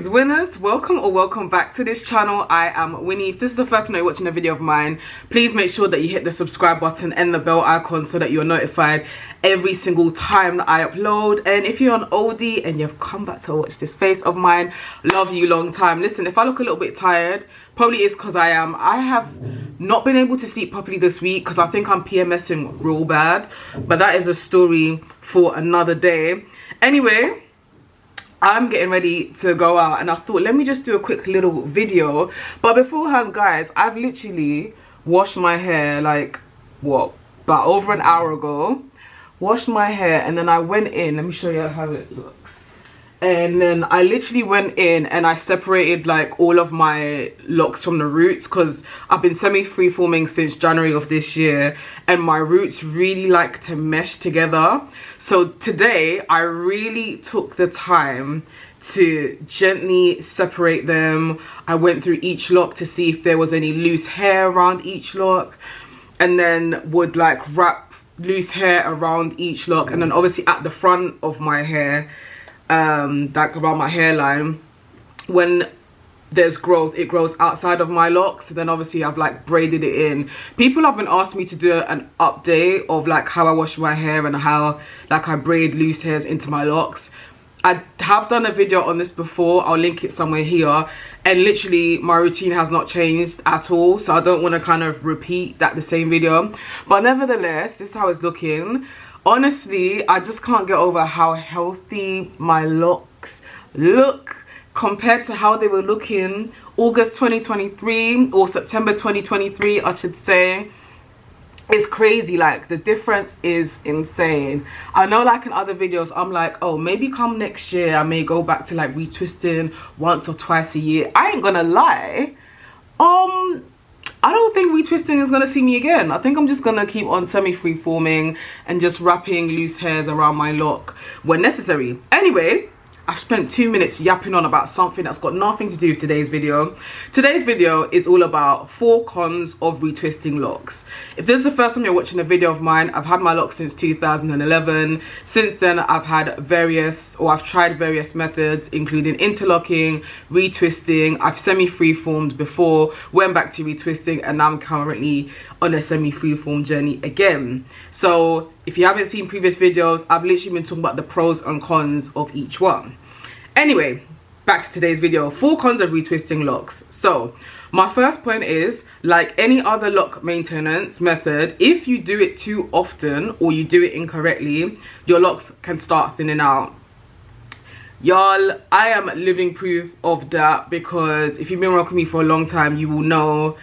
Greetings winners, welcome back to this channel. I am Winnie. If this is the first time you're watching a video of mine, please make sure that you hit the subscribe button and the bell icon so that you're notified every single time that I upload. And if you're an oldie and you've come back to watch this face of mine, love you long time. Listen, if I look a little bit tired, probably it's because I have not been able to sleep properly this week because I think I'm PMSing real bad, but that is a story for another day. Anyway, I'm getting ready to go out and I thought, let me just do a quick little video. But beforehand, guys, I've literally washed my hair like, what, about over an hour ago. Washed my hair and then I went in. Let me show you how it looks. And then I literally went in and I separated like all of my locks from the roots because I've been semi-freeforming since January of this year and my roots really like to mesh together. So today I really took the time to gently separate them. I went through each lock to see if there was any loose hair around each lock and then would like wrap loose hair around each lock, and then obviously at the front of my hair, like around my hairline, when there's growth, it grows outside of my locks. Then obviously I've like braided it in. People have been asking me to do an update of like how I wash my hair and how like I braid loose hairs into my locks. I have done a video on this before. I'll link it somewhere here, and literally my routine has not changed at all, so I don't want to kind of repeat that the same video. But nevertheless, this is how it's looking. Honestly, I just can't get over how healthy my locks look compared to how they were looking August 2023 or September 2023, I should say. It's crazy, like the difference is insane. I know like in other videos I'm like, oh, maybe come next year I may go back to like retwisting once or twice a year. I ain't gonna lie, I don't think retwisting is gonna see me again. I think I'm just gonna keep on semi-freeforming and just wrapping loose hairs around my lock when necessary. Anyway, I've spent 2 minutes yapping on about something that's got nothing to do with today's video. Today's video is all about 4 cons of retwisting locks. If this is the first time you're watching a video of mine, I've had my locks since 2011. Since then, I've tried various methods, including interlocking, retwisting. I've semi-freeformed before, went back to retwisting, and now I'm currently on a semi-freeform journey again. So if you haven't seen previous videos, I've literally been talking about the pros and cons of each one. Anyway, back to today's video. 4 cons of retwisting locks. So my first point is, like any other lock maintenance method, if you do it too often or you do it incorrectly, your locks can start thinning out. Y'all, I am living proof of that, because if you've been working with me for a long time, you will know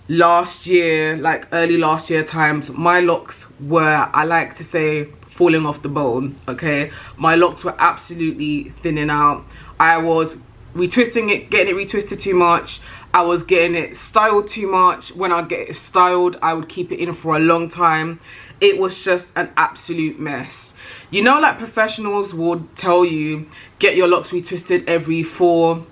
last year, like early last year times, my locks were, I like to say, falling off the bone. Okay, my locks were absolutely thinning out. I was retwisting it, getting it retwisted too much. I was getting it styled too much. When I'd get it styled, I would keep it in for a long time. It was just an absolute mess. You know, like professionals would tell you, get your locks retwisted every 4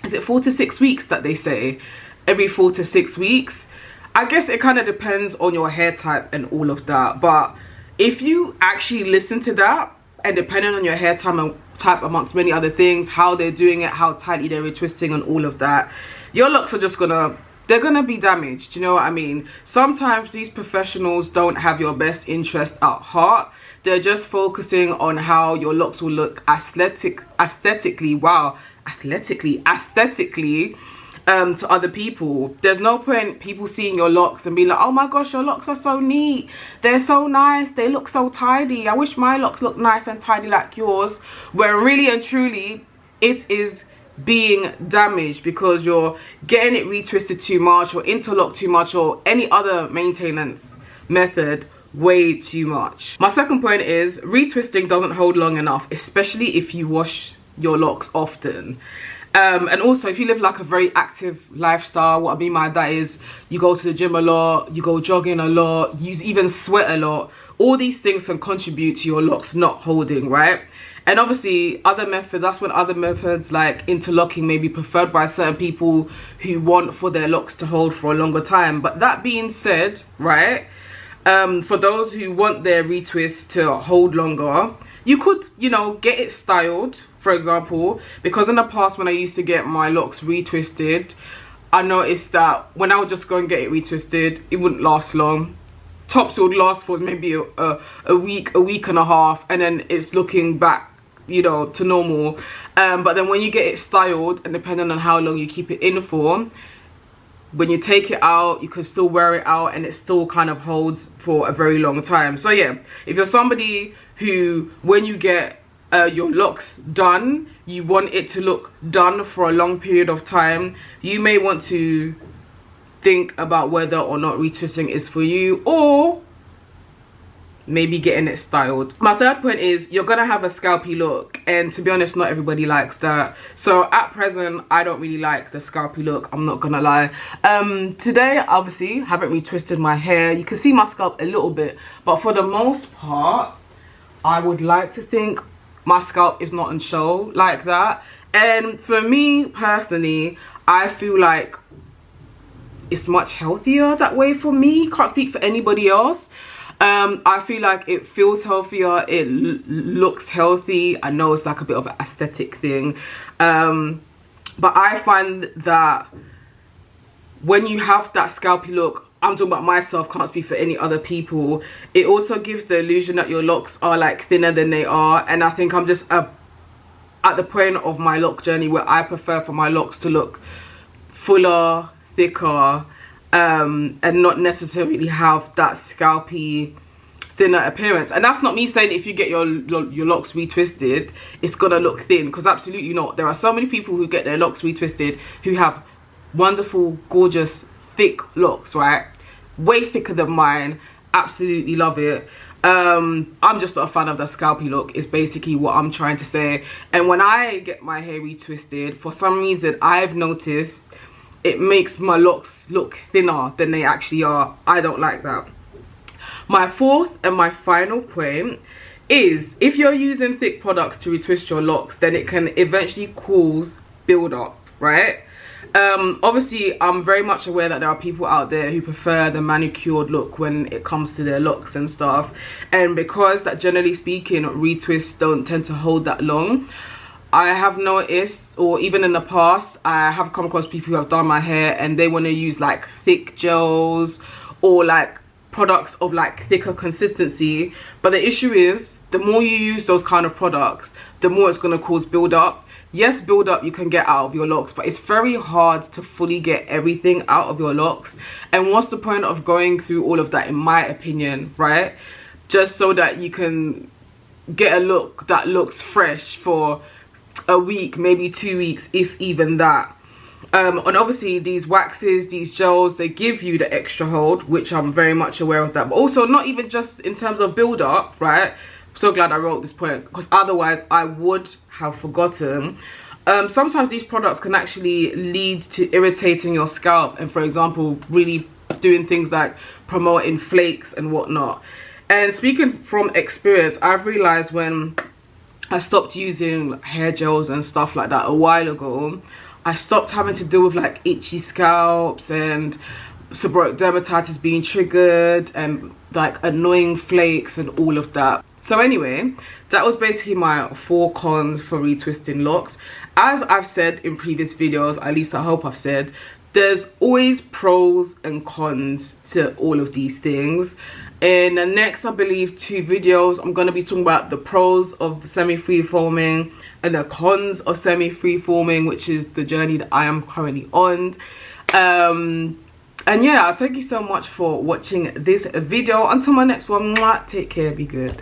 to 6 weeks that they say? Every 4 to 6 weeks. I guess it kind of depends on your hair type and all of that, but if you actually listen to that, and depending on your hair type amongst many other things, how they're doing it, how tightly they're retwisting and all of that, your locks are just they're gonna be damaged. You know what I mean? Sometimes these professionals don't have your best interest at heart. They're just focusing on how your locks will look aesthetically to other people. There's no point people seeing your locks and be like, oh my gosh, your locks are so neat, they're so nice, they look so tidy, I wish my locks look nice and tidy like yours, where really and truly it is being damaged because you're getting it retwisted too much or interlocked too much or any other maintenance method way too much. My second point is, retwisting doesn't hold long enough, especially if you wash your locks often. And also, if you live like a very active lifestyle, what I mean by that is you go to the gym a lot, you go jogging a lot, you even sweat a lot. All these things can contribute to your locks not holding, right? And obviously other methods, that's when other methods like interlocking may be preferred by certain people who want for their locks to hold for a longer time. But that being said, right, for those who want their retwist to hold longer, you could, you know, get it styled for example, because in the past when I used to get my locks retwisted, I noticed that when I would just go and get it retwisted, it wouldn't last long. Tops, it would last for maybe a week and a half, and then it's looking back, you know, to normal. But then when you get it styled, and depending on how long you keep it in for, when you take it out, you can still wear it out and it still kind of holds for a very long time. So yeah, if you're somebody who, when you get your locks done, you want it to look done for a long period of time, you may want to think about whether or not retwisting is for you, or maybe getting it styled. My third point is you're gonna have a scalpy look, and to be honest, not everybody likes that. So at present, I don't really like the scalpy look, I'm not gonna lie. Today, obviously, haven't retwisted my hair. You can see my scalp a little bit, but for the most part, I would like to think my scalp is not on show like that. And for me personally, I feel like it's much healthier that way for me. Can't speak for anybody else. I feel like it feels healthier, it looks healthy. I know it's like a bit of an aesthetic thing, but I find that when you have that scalpy look, I'm talking about myself, can't speak for any other people, it also gives the illusion that your locks are like thinner than they are. And I think I'm just at the point of my lock journey where I prefer for my locks to look fuller, thicker, and not necessarily have that scalpy, thinner appearance. And that's not me saying if you get your locks retwisted it's gonna look thin, because absolutely not. There are so many people who get their locks retwisted who have wonderful, gorgeous, thick locks, right? Way thicker than mine. Absolutely love it. I'm just not a fan of the scalpy look, is basically what I'm trying to say. And when I get my hair retwisted, for some reason I've noticed it makes my locks look thinner than they actually are. I don't like that. My fourth and my final point is, if you're using thick products to retwist your locks, then it can eventually cause build up, right? Obviously I'm very much aware that there are people out there who prefer the manicured look when it comes to their locks and stuff, and because that generally speaking retwists don't tend to hold that long, I have noticed, or even in the past, I have come across people who have done my hair and they want to use like thick gels or like products of like thicker consistency. But the issue is, the more you use those kind of products, the more it's going to cause build up. Yes, build up you can get out of your locks, but it's very hard to fully get everything out of your locks. And what's the point of going through all of that, in my opinion, right? Just so that you can get a look that looks fresh for a week, maybe 2 weeks, if even that. And obviously these waxes, these gels, they give you the extra hold, which I'm very much aware of that. But also not even just in terms of build up, right? I'm so glad I wrote this point, because otherwise I would have forgotten. Sometimes these products can actually lead to irritating your scalp, and for example really doing things like promoting flakes and whatnot. And speaking from experience, I've realized when I stopped using hair gels and stuff like that a while ago, I stopped having to deal with like itchy scalps and seborrheic dermatitis being triggered and like annoying flakes and all of that. So anyway, that was basically my 4 cons for retwisting locks. As I've said in previous videos, at least I hope I've said, there's always pros and cons to all of these things. In the next, I believe, 2 videos, I'm going to be talking about the pros of semi-free-forming and the cons of semi-free-forming, which is the journey that I am currently on. And yeah, thank you so much for watching this video. Until my next one, take care, be good.